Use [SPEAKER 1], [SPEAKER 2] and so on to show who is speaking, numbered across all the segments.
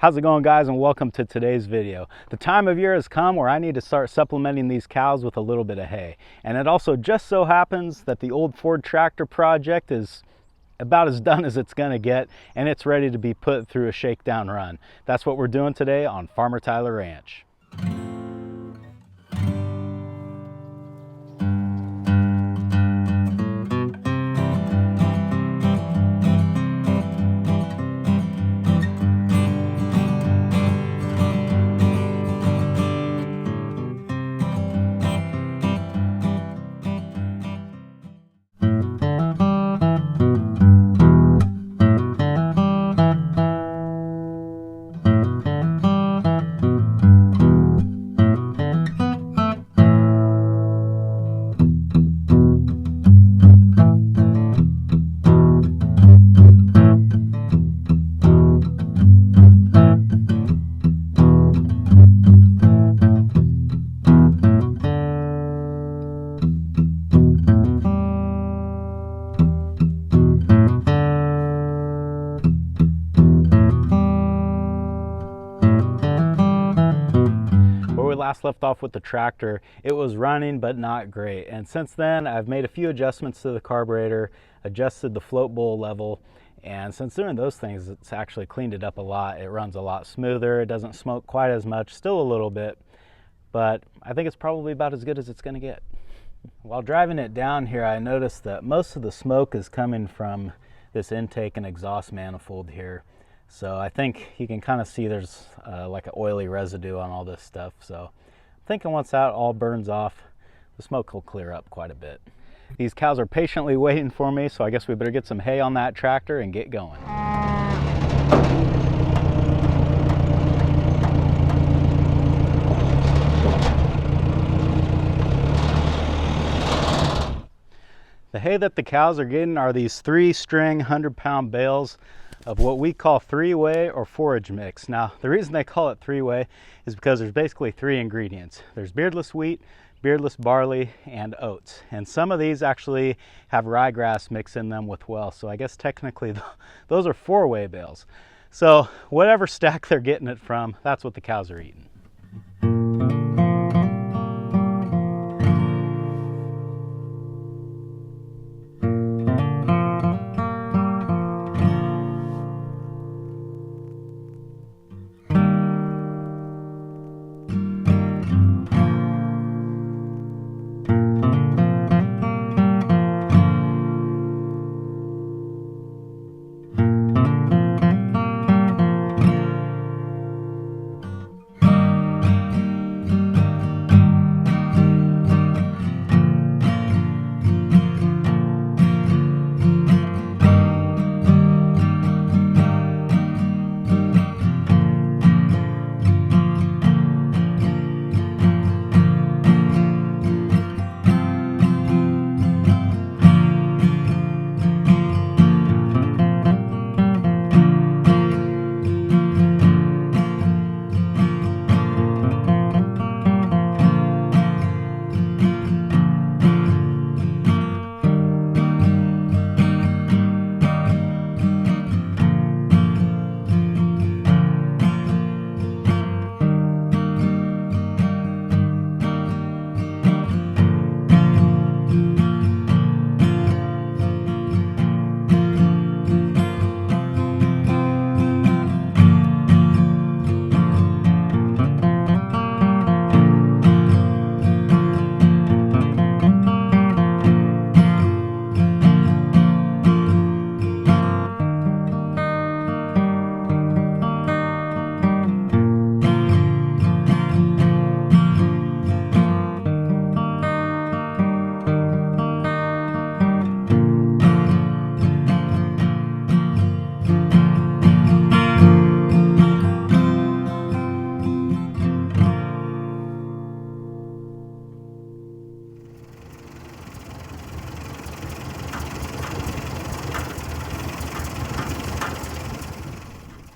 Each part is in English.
[SPEAKER 1] How's it going, guys, and welcome to today's video. The time of year has come where I need to start supplementing these cows with a little bit of hay. And it also just so happens that the old Ford tractor project is about as done as it's gonna get, and it's ready to be put through a shakedown run. That's what we're doing today on Farmer Tyler Ranch. Last left off with the tractor, it was running but not great, and since then I've made a few adjustments to the carburetor, adjusted the float bowl level, and since doing those things it's actually cleaned it up a lot. It runs a lot smoother, it doesn't smoke quite as much, still a little bit, but I think it's probably about as good as it's going to get. While driving it down here, I noticed that most of the smoke is coming from this intake and exhaust manifold here. So I think you can kind of see there's like an oily residue on all this stuff. So I'm thinking once that all burns off, the smoke will clear up quite a bit. These cows are patiently waiting for me, so I guess we better get some hay on that tractor and get going. The hay that the cows are getting are these 3-string 100-pound bales of what we call three-way or forage mix. Now, the reason they call it three-way is because there's basically 3 ingredients. There's beardless wheat, beardless barley, and oats. And some of these actually have ryegrass mixed in them with well. So I guess technically those are 4-way bales. So whatever stack they're getting it from, that's what the cows are eating.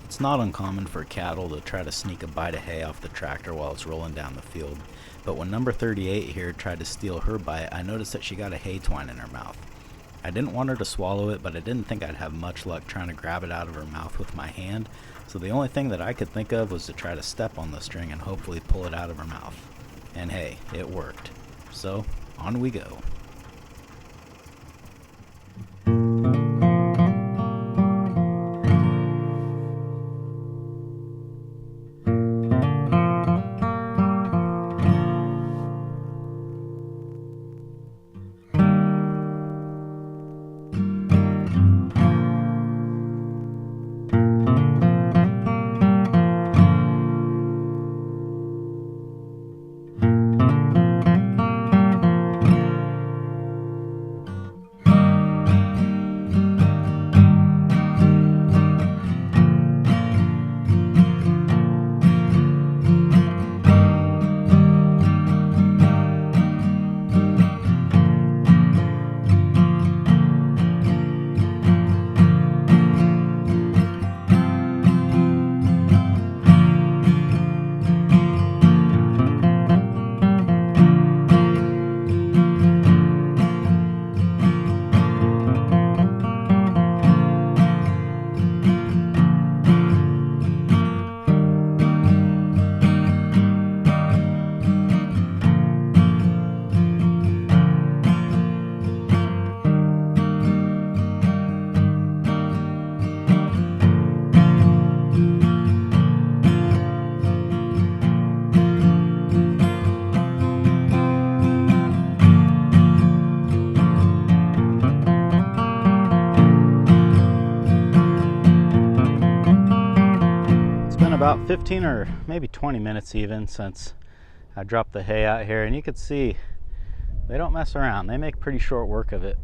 [SPEAKER 1] It's not uncommon for cattle to try to sneak a bite of hay off the tractor while it's rolling down the field, but when number 38 here tried to steal her bite, I noticed that she got a hay twine in her mouth. I didn't want her to swallow it, but I didn't think I'd have much luck trying to grab it out of her mouth with my hand, So the only thing that I could think of was to try to step on the string and hopefully pull it out of her mouth. And hey, it worked. So on we go. About 15 or maybe 20 minutes even since I dropped the hay out here, and you can see they don't mess around. They make pretty short work of it,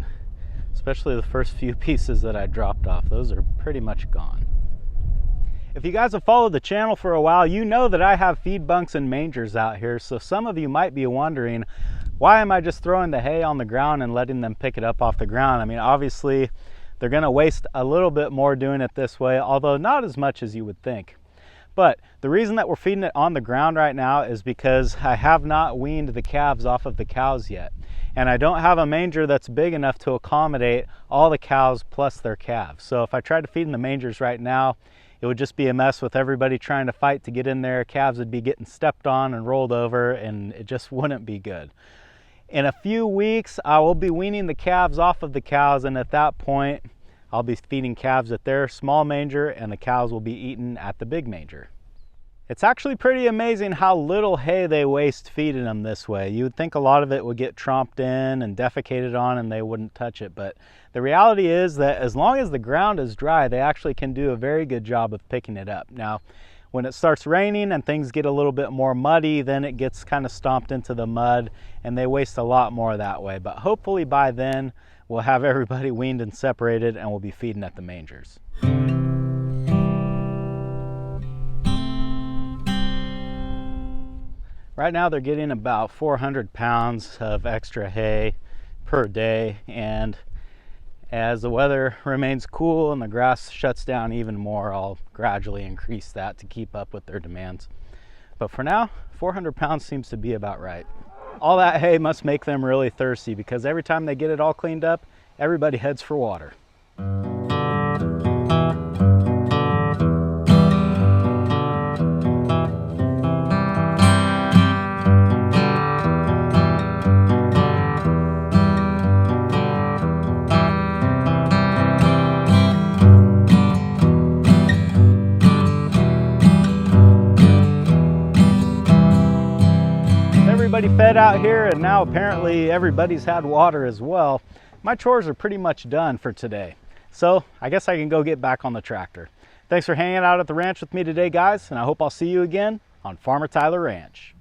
[SPEAKER 1] especially the first few pieces that I dropped off. Those are pretty much gone. If you guys have followed the channel for a while, you know that I have feed bunks and mangers out here. So some of you might be wondering, why am I just throwing the hay on the ground and letting them pick it up off the ground? I mean, obviously they're going to waste a little bit more doing it this way, although not as much as you would think. But the reason that we're feeding it on the ground right now is because I have not weaned the calves off of the cows yet. And I don't have a manger that's big enough to accommodate all the cows plus their calves. So if I tried to feed in the mangers right now, it would just be a mess with everybody trying to fight to get in there. Calves would be getting stepped on and rolled over, and it just wouldn't be good. In a few weeks, I will be weaning the calves off of the cows, and at that point, I'll be feeding calves at their small manger, and the cows will be eaten at the big manger. It's actually pretty amazing how little hay they waste feeding them this way. You would think a lot of it would get tromped in and defecated on and they wouldn't touch it, but the reality is that as long as the ground is dry, they actually can do a very good job of picking it up. Now, when it starts raining and things get a little bit more muddy, then it gets kind of stomped into the mud and they waste a lot more that way. But hopefully by then, we'll have everybody weaned and separated and we'll be feeding at the mangers. Right now they're getting about 400 pounds of extra hay per day, and as the weather remains cool and the grass shuts down even more, I'll gradually increase that to keep up with their demands. But for now, 400 pounds seems to be about right. All that hay must make them really thirsty, because every time they get it all cleaned up, everybody heads for water. Everybody fed out here, and now apparently everybody's had water as well. My chores are pretty much done for today, so I guess I can go get back on the tractor. Thanks for hanging out at the ranch with me today, guys, and I hope I'll see you again on Farmer Tyler Ranch.